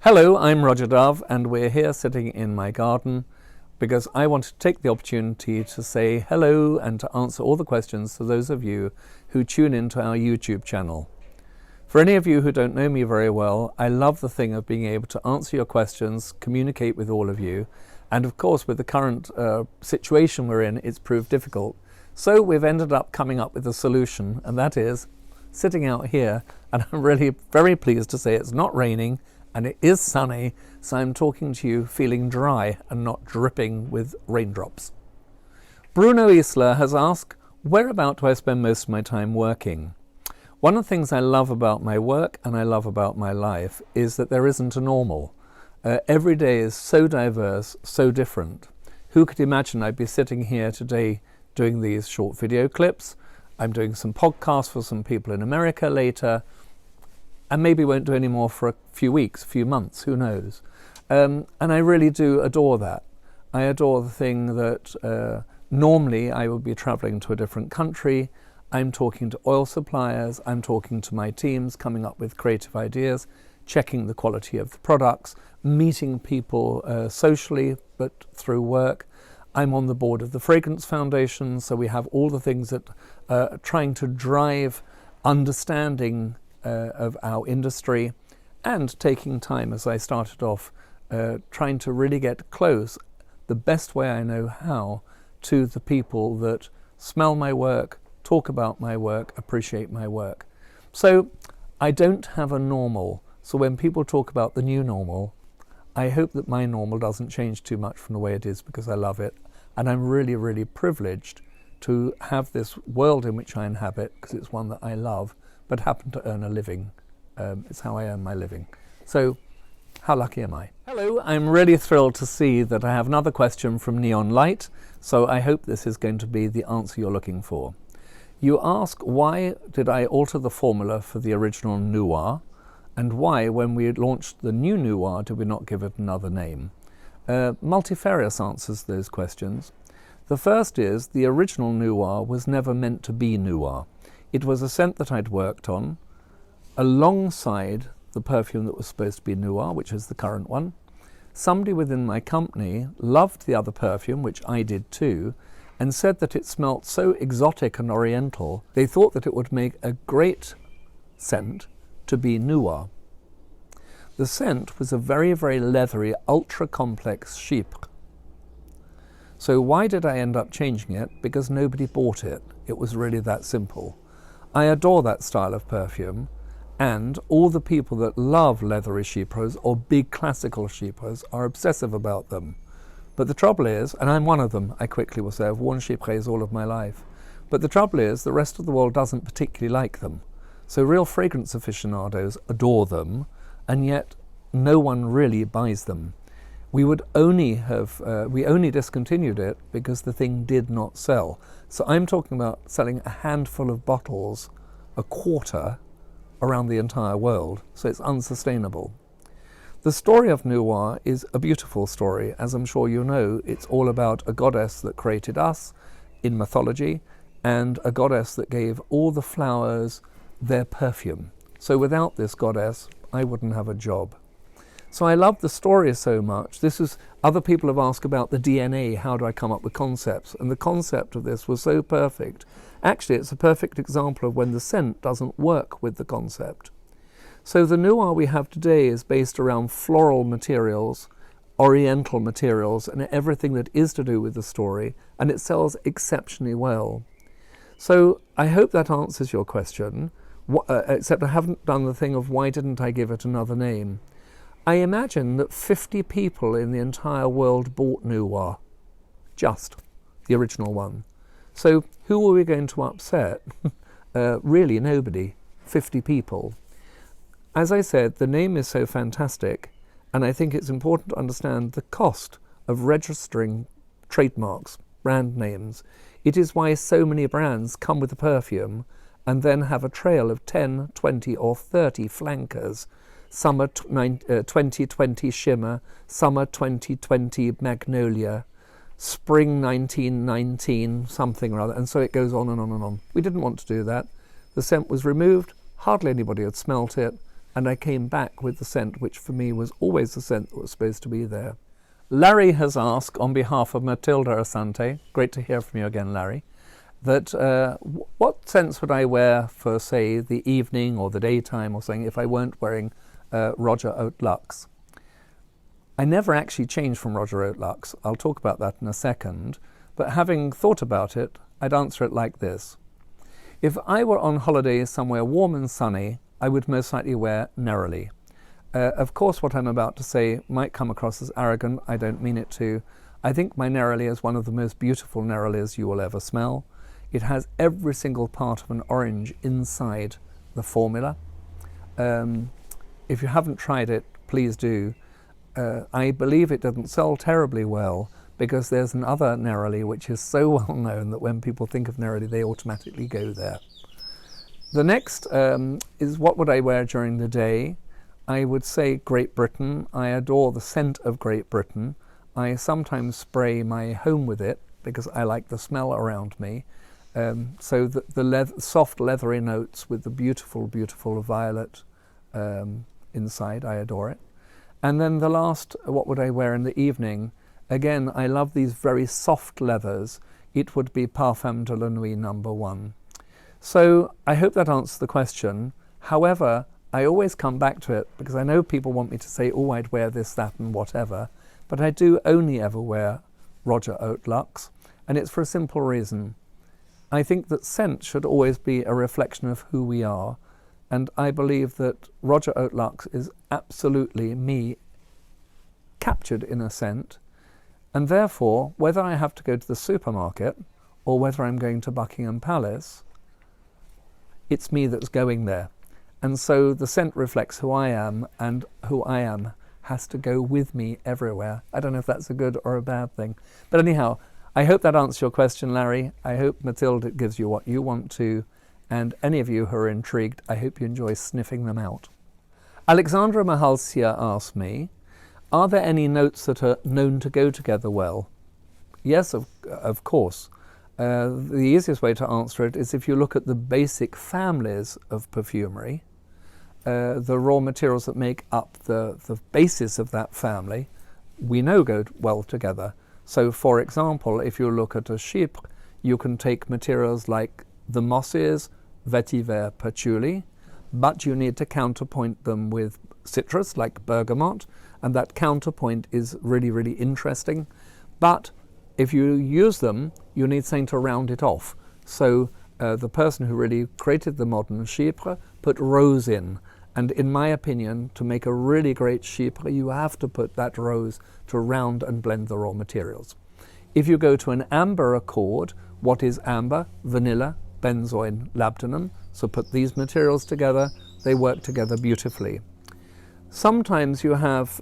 Hello, I'm Roger Dove, and we're here sitting in my garden because I want to take the opportunity to say hello and to answer all the questions to those of you who tune into our YouTube channel. For any of you who don't know me very well, I love the thing of being able to answer your questions, communicate with all of you, and of course with the current situation we're in, it's proved difficult. So we've ended up coming up with a solution, and that is sitting out here, and I'm really very pleased to say it's not raining and it is sunny, so I'm talking to you feeling dry and not dripping with raindrops. Bruno Ysla1 has asked, whereabout do I spend most of my time working? One of the things I love about my work and I love about my life is that there isn't a normal. Every day is so diverse, so different. Who could imagine I'd be sitting here today doing these short video clips? I'm doing some podcasts for some people in America later, and maybe won't do any more for a few weeks, a few months, who knows. And I really do adore that. I adore the thing that normally I would be traveling to a different country. I'm talking to oil suppliers, I'm talking to my teams, coming up with creative ideas, checking the quality of the products, meeting people socially, but through work. I'm on the board of the Fragrance Foundation, so we have all the things that are trying to drive understanding of our industry, and taking time, as I started off, trying to really get close, the best way I know how, to the people that smell my work, talk about my work, appreciate my work. So I don't have a normal, so when people talk about the new normal, I hope that my normal doesn't change too much from the way it is, because I love it, and I'm really, really privileged to have this world in which I inhabit, because it's one that I love, but happen to earn a living. It's how I earn my living. So how lucky am I? Hello, I'm really thrilled to see that I have another question from Neon Light, so I hope this is going to be the answer you're looking for. You ask, why did I alter the formula for the original NüWa, and why, when we launched the new NüWa, did we not give it another name? Multifarious answers to those questions. The first is, the original NüWa was never meant to be NüWa. It was a scent that I'd worked on alongside the perfume that was supposed to be NüWa, which is the current one. Somebody within my company loved the other perfume, which I did too, and said that it smelt so exotic and oriental, they thought that it would make a great scent to be NüWa. The scent was a very, very leathery, ultra-complex chypre. So why did I end up changing it? Because nobody bought it. It was really that simple. I adore that style of perfume, and all the people that love leathery chypres or big classical chypres are obsessive about them. But the trouble is, and I'm one of them, I quickly will say, I've worn chypres all of my life, but the trouble is the rest of the world doesn't particularly like them. So real fragrance aficionados adore them, and yet no one really buys them. We only discontinued it because the thing did not sell. So I'm talking about selling a handful of bottles a quarter around the entire world, so it's unsustainable. The story of NüWa is a beautiful story. As I'm sure you know, it's all about a goddess that created us in mythology, and a goddess that gave all the flowers their perfume. So without this goddess, I wouldn't have a job. So I love the story so much. Other people have asked about the DNA, how do I come up with concepts? And the concept of this was so perfect. Actually, it's a perfect example of when the scent doesn't work with the concept. So the NüWa we have today is based around floral materials, oriental materials, and everything that is to do with the story, and it sells exceptionally well. So I hope that answers your question, except I haven't done the thing of why didn't I give it another name. I imagine that 50 people in the entire world bought NüWa, just the original one. So who are we going to upset? Really nobody, 50 people. As I said, the name is so fantastic, and I think it's important to understand the cost of registering trademarks, brand names. It is why so many brands come with a perfume and then have a trail of 10, 20 or 30 flankers. Summer 2020 Shimmer, Summer 2020 Magnolia, Spring 1919 something or other, and so it goes on and on and on. We didn't want to do that. The scent was removed, hardly anybody had smelt it, and I came back with the scent which for me was always the scent that was supposed to be there. Larry has asked on behalf of Matilda Asante, great to hear from you again, Larry, that what scents would I wear for, say, the evening or the daytime or something if I weren't wearing Roger Haute Luxe? I never actually changed from Roger Haute Luxe. I'll talk about that in a second, but having thought about it, I'd answer it like this. If I were on holiday somewhere warm and sunny, I would most likely wear Neroli. Of course, what I'm about to say might come across as arrogant. I don't mean it to. I think my Neroli is one of the most beautiful Nerolis you will ever smell. It has every single part of an orange inside the formula. If you haven't tried it, please do. I believe it doesn't sell terribly well because there's another Neroli which is so well known that when people think of Neroli, they automatically go there. The next is what would I wear during the day? I would say Great Britain. I adore the scent of Great Britain. I sometimes spray my home with it because I like the smell around me. So the soft leathery notes with the beautiful, beautiful violet inside, I adore it. And then the last, what would I wear in the evening? Again, I love these very soft leathers. It would be Parfum de la Nuit No. 1. So I hope that answers the question. However, I always come back to it because I know people want me to say, oh, I'd wear this, that, and whatever. But I do only ever wear Roger Haute Luxe, and it's for a simple reason. I think that scent should always be a reflection of who we are, and I believe that Roger Haute Luxe is absolutely me captured in a scent, and therefore, whether I have to go to the supermarket or whether I'm going to Buckingham Palace, it's me that's going there. And so the scent reflects who I am, and who I am has to go with me everywhere. I don't know if that's a good or a bad thing. But anyhow, I hope that answers your question, Larry. I hope Matilda gives you what you want to. And any of you who are intrigued, I hope you enjoy sniffing them out. Alexandru Mihalcea asked me, are there any notes that are known to go together well? Yes, of course. The easiest way to answer it is if you look at the basic families of perfumery, the raw materials that make up the basis of that family, we know go well together. So, for example, if you look at a chypre, you can take materials like the mosses, vetiver, patchouli, but you need to counterpoint them with citrus like bergamot, and that counterpoint is really, really interesting. But if you use them, you need something to round it off. So the person who really created the modern chypre put rose in. And in my opinion, to make a really great chypre, you have to put that rose to round and blend the raw materials. If you go to an amber accord, what is amber? Vanilla, benzoin, labdanum. So put these materials together, they work together beautifully. Sometimes you have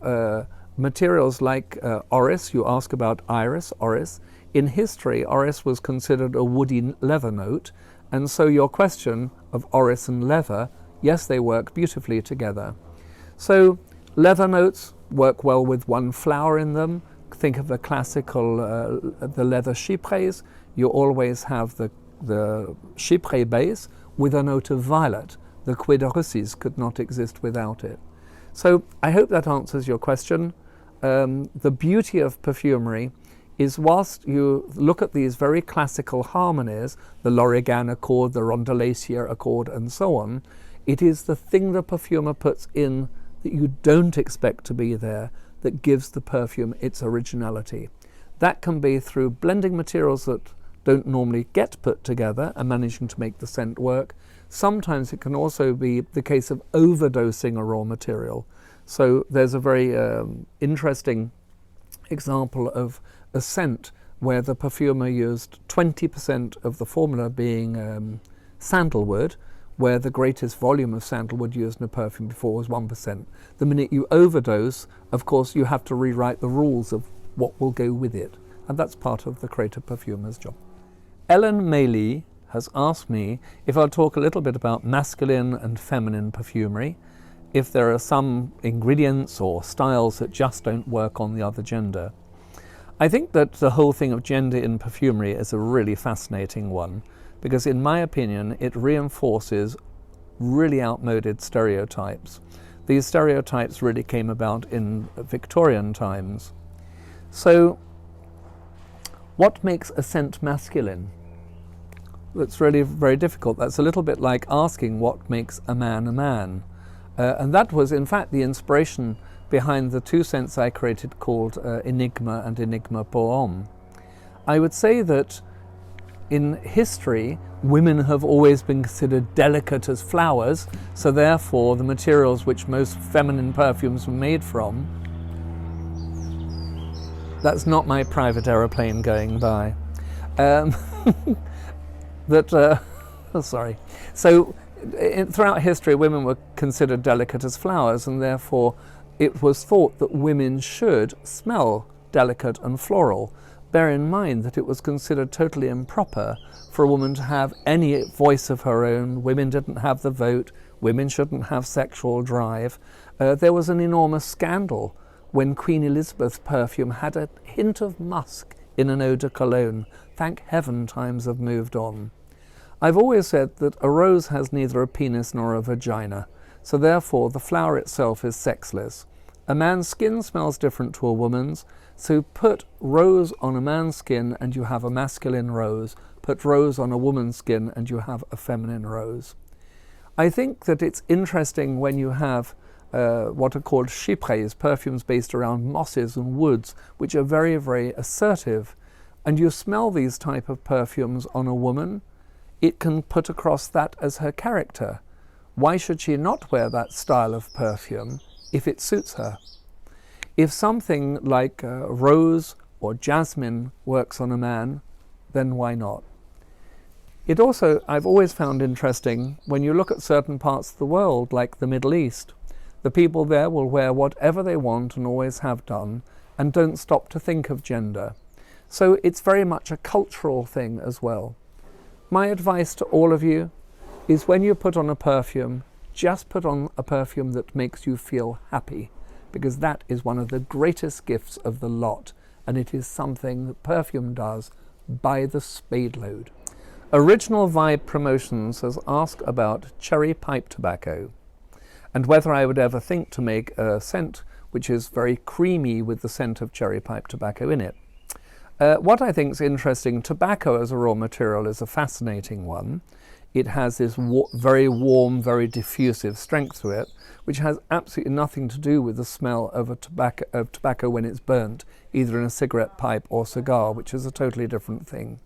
materials like orris. You ask about orris. In history, orris was considered a woody leather note, and so your question of orris and leather, yes, they work beautifully together. So leather notes work well with one flower in them. Think of the classical, the leather chypres. You always have the chypre base with a note of violet. The quid russis could not exist without it. So I hope that answers your question. The beauty of perfumery is whilst you look at these very classical harmonies, the Lorigan accord, the Rondelasier accord, and so on, it is the thing the perfumer puts in that you don't expect to be there that gives the perfume its originality. That can be through blending materials that don't normally get put together and managing to make the scent work. Sometimes it can also be the case of overdosing a raw material. So there's a very interesting example of a scent where the perfumer used 20% of the formula being sandalwood, where the greatest volume of sandalwood used in a perfume before was 1%. The minute you overdose, of course, you have to rewrite the rules of what will go with it. And that's part of the creative perfumer's job. Ellenmeilee has asked me if I'll talk a little bit about masculine and feminine perfumery, if there are some ingredients or styles that just don't work on the other gender. I think that the whole thing of gender in perfumery is a really fascinating one, because in my opinion it reinforces really outmoded stereotypes. These stereotypes really came about in Victorian times. So, what makes a scent masculine? That's really very difficult. That's a little bit like asking what makes a man a man. And that was, in fact, the inspiration behind the two scents I created called Enigma and Enigma Pour Homme. I would say that in history, women have always been considered delicate as flowers, so therefore the materials which most feminine perfumes were made from. That's not my private aeroplane going by. Sorry. So throughout history, women were considered delicate as flowers, and therefore it was thought that women should smell delicate and floral. Bear in mind that it was considered totally improper for a woman to have any voice of her own. Women didn't have the vote. Women shouldn't have sexual drive. There was an enormous scandal when Queen Elizabeth's perfume had a hint of musk in an eau de cologne. Thank heaven times have moved on. I've always said that a rose has neither a penis nor a vagina, so therefore the flower itself is sexless. A man's skin smells different to a woman's, so put rose on a man's skin and you have a masculine rose. Put rose on a woman's skin and you have a feminine rose. I think that it's interesting when you have what are called chypres, perfumes based around mosses and woods, which are very, very assertive. And you smell these type of perfumes on a woman, it can put across that as her character. Why should she not wear that style of perfume if it suits her? If something like rose or jasmine works on a man, then why not? It also, I've always found interesting, when you look at certain parts of the world, like the Middle East, the people there will wear whatever they want and always have done, and don't stop to think of gender. So it's very much a cultural thing as well. My advice to all of you is when you put on a perfume, just put on a perfume that makes you feel happy, because that is one of the greatest gifts of the lot, and it is something that perfume does by the spade load. Original Vybe Promotions has asked about cherry pipe tobacco and whether I would ever think to make a scent which is very creamy with the scent of cherry pipe tobacco in it. What I think is interesting, tobacco as a raw material is a fascinating one. It has this very warm, very diffusive strength to it, which has absolutely nothing to do with the smell of tobacco when it's burnt, either in a cigarette pipe or cigar, which is a totally different thing.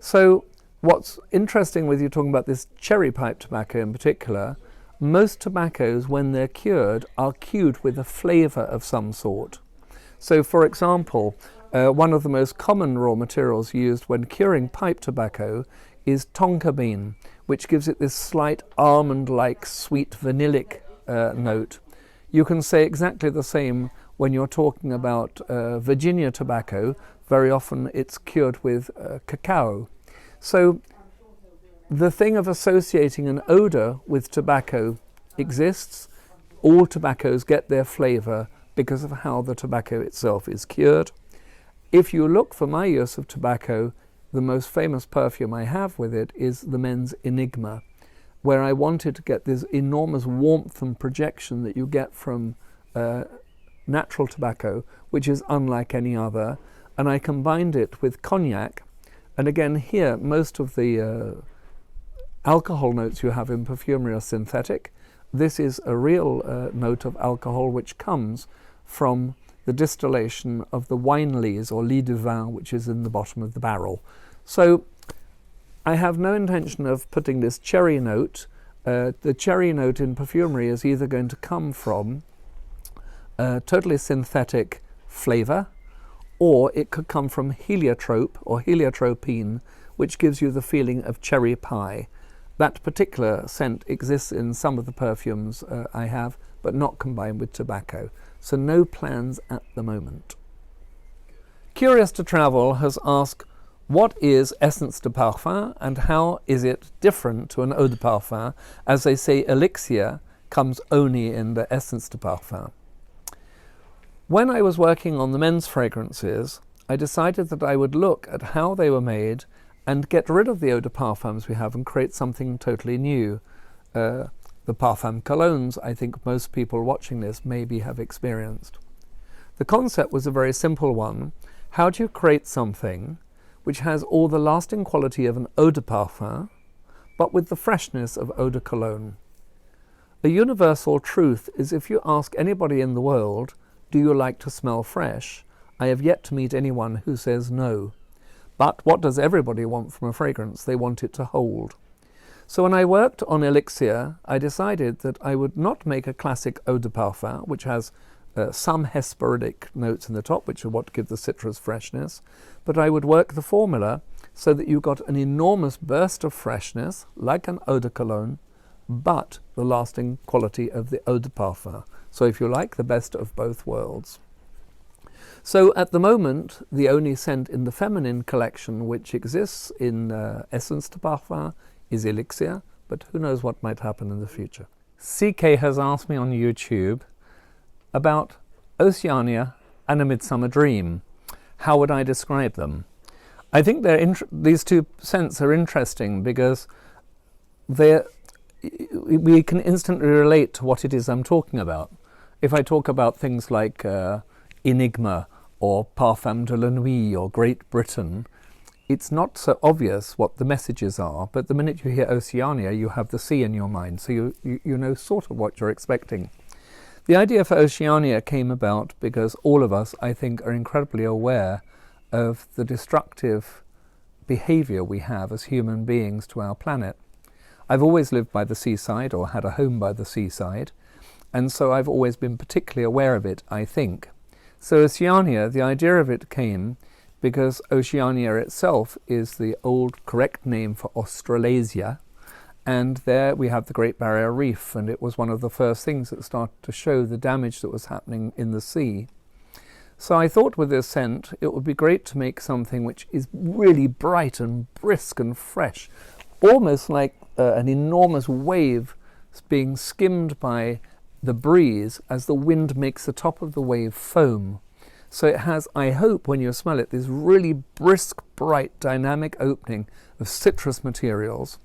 So what's interesting with you talking about this cherry pipe tobacco in particular, most tobaccos, when they're cured, are cured with a flavour of some sort. So for example, one of the most common raw materials used when curing pipe tobacco is tonka bean, which gives it this slight almond-like sweet vanillic note. You can say exactly the same when you're talking about Virginia tobacco. Very often it's cured with cacao. So the thing of associating an odour with tobacco exists. All tobaccos get their flavour because of how the tobacco itself is cured. If you look for my use of tobacco, the most famous perfume I have with it is the men's Enigma, where I wanted to get this enormous warmth and projection that you get from natural tobacco, which is unlike any other, and I combined it with cognac. And again here, most of the alcohol notes you have in perfumery are synthetic. This is a real note of alcohol which comes from the distillation of the wine lees or lit de vin, which is in the bottom of the barrel. So I have no intention of putting this cherry note. The cherry note in perfumery is either going to come from a totally synthetic flavour, or it could come from heliotrope or heliotropine, which gives you the feeling of cherry pie. That particular scent exists in some of the perfumes I have, but not combined with tobacco. So no plans at the moment. Curious to Travel has asked, what is Essence de Parfum and how is it different to an Eau de Parfum? As they say, elixir comes only in the Essence de Parfum. When I was working on the men's fragrances, I decided that I would look at how they were made and get rid of the Eau de Parfums we have and create something totally new. The the parfum colognes I think most people watching this maybe have experienced. The concept was a very simple one. How do you create something which has all the lasting quality of an Eau de Parfum, but with the freshness of Eau de Cologne? A universal truth is, if you ask anybody in the world, do you like to smell fresh? I have yet to meet anyone who says no. But what does everybody want from a fragrance? They want it to hold. So when I worked on Elixir, I decided that I would not make a classic Eau de Parfum, which has some hesperidic notes in the top, which are what give the citrus freshness, but I would work the formula so that you got an enormous burst of freshness, like an Eau de Cologne, but the lasting quality of the Eau de Parfum. So if you like, the best of both worlds. So at the moment, the only scent in the feminine collection which exists in Essence de Parfum is Elixir, but who knows what might happen in the future. CK has asked me on YouTube about Oceania and A Midsummer Dream. How would I describe them? I think these two scents are interesting because we can instantly relate to what it is I'm talking about. If I talk about things like Enigma or Parfum de la Nuit or Great Britain, it's not so obvious what the messages are, but the minute you hear Oceania, you have the sea in your mind, so you know sort of what you're expecting. The idea for Oceania came about because all of us, I think, are incredibly aware of the destructive behavior we have as human beings to our planet. I've always lived by the seaside, or had a home by the seaside, and so I've always been particularly aware of it, I think. So Oceania, the idea of it came because Oceania itself is the old correct name for Australasia, and there we have the Great Barrier Reef, and it was one of the first things that started to show the damage that was happening in the sea. So I thought with this scent it would be great to make something which is really bright and brisk and fresh, almost like an enormous wave being skimmed by the breeze as the wind makes the top of the wave foam. So it has, I hope, when you smell it, this really brisk, bright, dynamic opening of citrus materials.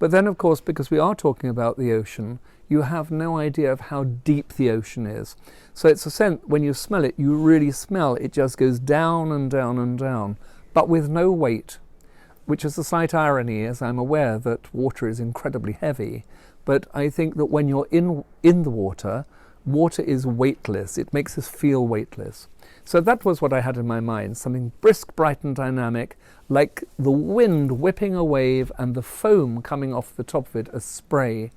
But then, of course, because we are talking about the ocean, you have no idea of how deep the ocean is. So it's a scent, when you smell it, you really smell it just goes down and down and down, but with no weight, which is a slight irony, as I'm aware that water is incredibly heavy. But I think that when you're in the water, water is weightless. It makes us feel weightless. So that was what I had in my mind, something brisk, bright and dynamic, like the wind whipping a wave and the foam coming off the top of it as spray,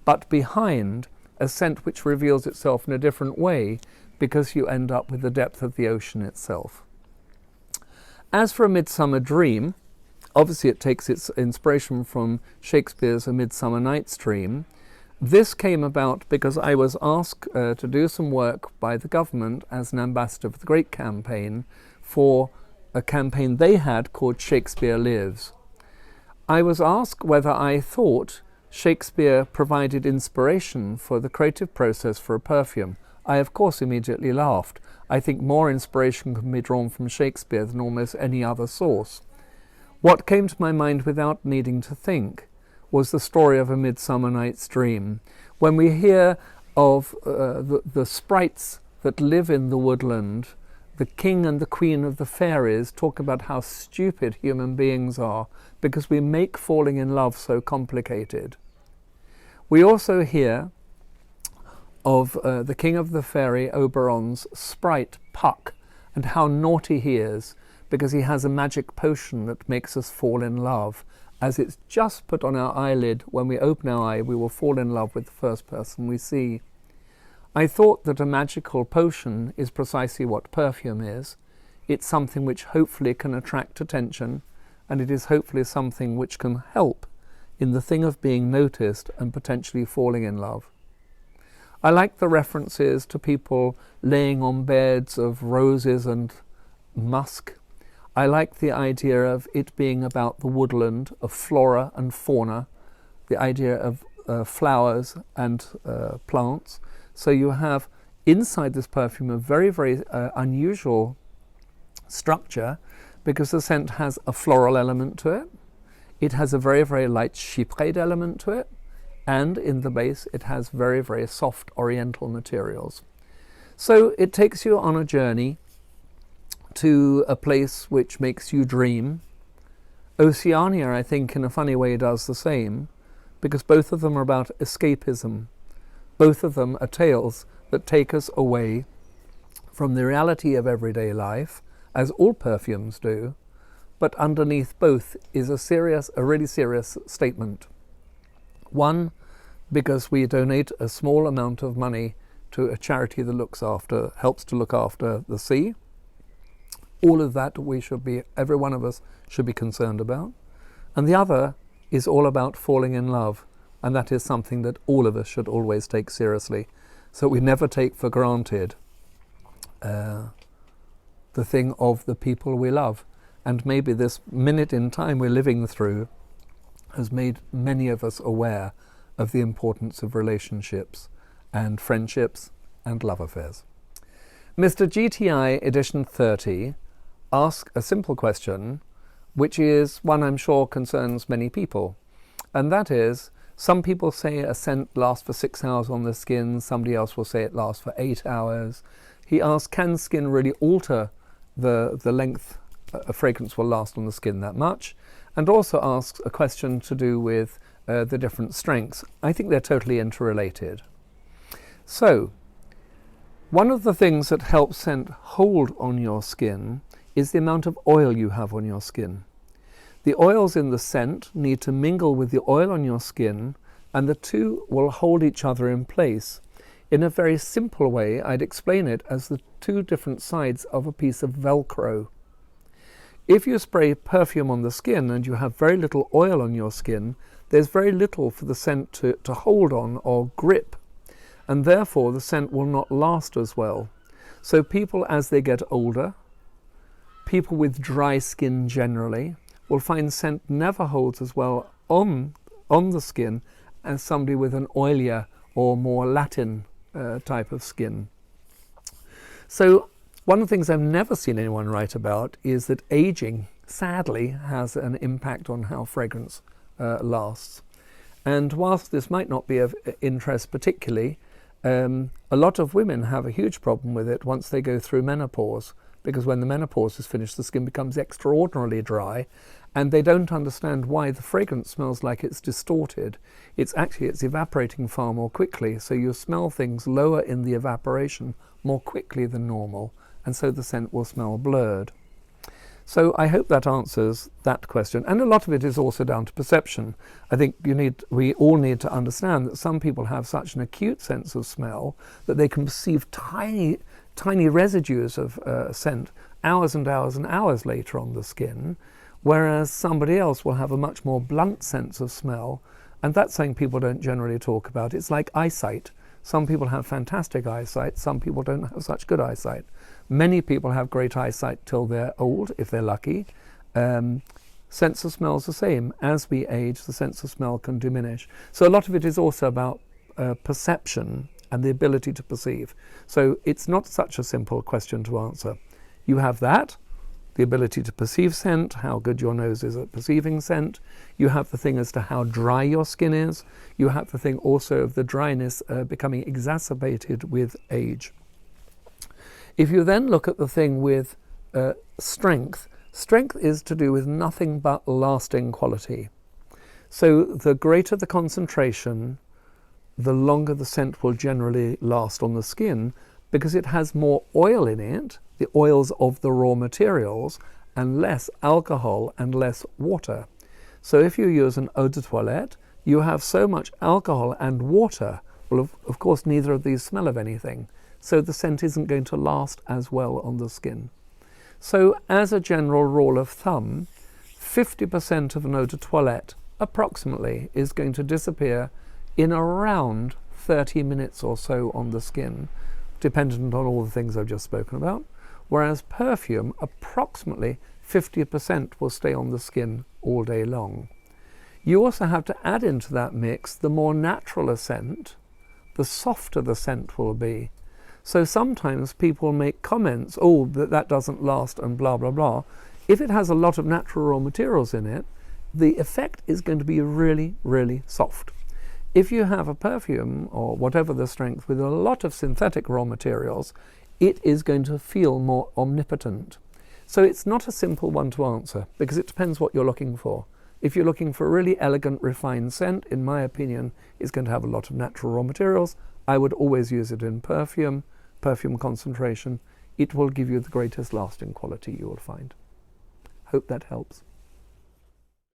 but behind a scent which reveals itself in a different way because you end up with the depth of the ocean itself. As for A Midsummer Dream, obviously it takes its inspiration from Shakespeare's A Midsummer Night's Dream. This came about because I was asked to do some work by the government as an ambassador for the Great Campaign for a campaign they had called Shakespeare Lives. I was asked whether I thought Shakespeare provided inspiration for the creative process for a perfume. I, of course, immediately laughed. I think more inspiration can be drawn from Shakespeare than almost any other source. What came to my mind without needing to think was the story of A Midsummer Night's Dream. When we hear of the sprites that live in the woodland, the king and the queen of the fairies talk about how stupid human beings are because we make falling in love so complicated. We also hear of the king of the fairy Oberon's sprite Puck and how naughty he is because he has a magic potion that makes us fall in love. As it's just put on our eyelid, when we open our eye, we will fall in love with the first person we see. I thought that a magical potion is precisely what perfume is. It's something which hopefully can attract attention, and it is hopefully something which can help in the thing of being noticed and potentially falling in love. I like the references to people laying on beds of roses and musk. I like the idea of it being about the woodland, of flora and fauna, the idea of flowers and plants. So you have inside this perfume a very, very unusual structure because the scent has a floral element to it. It has a very, very light chypride element to it. and in the base it has very, very soft oriental materials. So it takes you on a journey to a place which makes you dream. Oceania, I think, in a funny way does the same, because both of them are about escapism. Both of them are tales that take us away from the reality of everyday life, as all perfumes do, but underneath both is a really serious statement. One, because we donate a small amount of money to a charity that helps to look after the sea. All of that every one of us should be concerned about. And the other is all about falling in love, and that is something that all of us should always take seriously, so we never take for granted the thing of the people we love. And maybe this minute in time we're living through has made many of us aware of the importance of relationships and friendships and love affairs. Mr. GTI edition 30 asks a simple question, which is one I'm sure concerns many people, and that is, some people say a scent lasts for 6 hours on the skin, somebody else will say it lasts for 8 hours. He asks, can skin really alter the length a fragrance will last on the skin that much? And also asks a question to do with the different strengths. I think they're totally interrelated. So, one of the things that helps scent hold on your skin is the amount of oil you have on your skin. The oils in the scent need to mingle with the oil on your skin, and the two will hold each other in place. In a very simple way, I'd explain it as the two different sides of a piece of Velcro. If you spray perfume on the skin and you have very little oil on your skin, there's very little for the scent to hold on or grip, and therefore the scent will not last as well. So people, as they get older, people with dry skin generally, will find scent never holds as well on the skin as somebody with an oilier or more Latin type of skin. So one of the things I've never seen anyone write about is that aging, sadly, has an impact on how fragrance lasts. And whilst this might not be of interest particularly, a lot of women have a huge problem with it once they go through menopause, because when the menopause is finished, the skin becomes extraordinarily dry, and they don't understand why the fragrance smells like it's distorted. It's evaporating far more quickly, so you smell things lower in the evaporation more quickly than normal, and so the scent will smell blurred. So I hope that answers that question. And a lot of it is also down to perception. I think we all need to understand that some people have such an acute sense of smell that they can perceive tiny residues of scent hours and hours and hours later on the skin, whereas somebody else will have a much more blunt sense of smell, and that's something people don't generally talk about. It's like eyesight. Some people have fantastic eyesight, some people don't have such good eyesight. Many people have great eyesight till they're old, if they're lucky. Sense of smell is the same. As we age, the sense of smell can diminish. So a lot of it is also about perception and the ability to perceive. So it's not such a simple question to answer. You have that, the ability to perceive scent, how good your nose is at perceiving scent. You have the thing as to how dry your skin is. You have the thing also of the dryness becoming exacerbated with age. If you then look at the thing with strength, strength is to do with nothing but lasting quality. So the greater the concentration, the longer the scent will generally last on the skin, because it has more oil in it, the oils of the raw materials, and less alcohol and less water. So if you use an eau de toilette, you have so much alcohol and water. Well, of course, neither of these smell of anything. So the scent isn't going to last as well on the skin. So as a general rule of thumb, 50% of an eau de toilette, approximately, is going to disappear in around 30 minutes or so on the skin, dependent on all the things I've just spoken about. Whereas perfume, approximately 50% will stay on the skin all day long. You also have to add into that mix the more natural a scent, the softer the scent will be. So sometimes people make comments, oh, that doesn't last and blah, blah, blah. If it has a lot of natural raw materials in it, the effect is going to be really, really soft. If you have a perfume, or whatever the strength, with a lot of synthetic raw materials, it is going to feel more omnipotent. So it's not a simple one to answer, because it depends what you're looking for. If you're looking for a really elegant, refined scent, in my opinion, it's going to have a lot of natural raw materials. I would always use it in perfume concentration. It will give you the greatest lasting quality you will find. Hope that helps.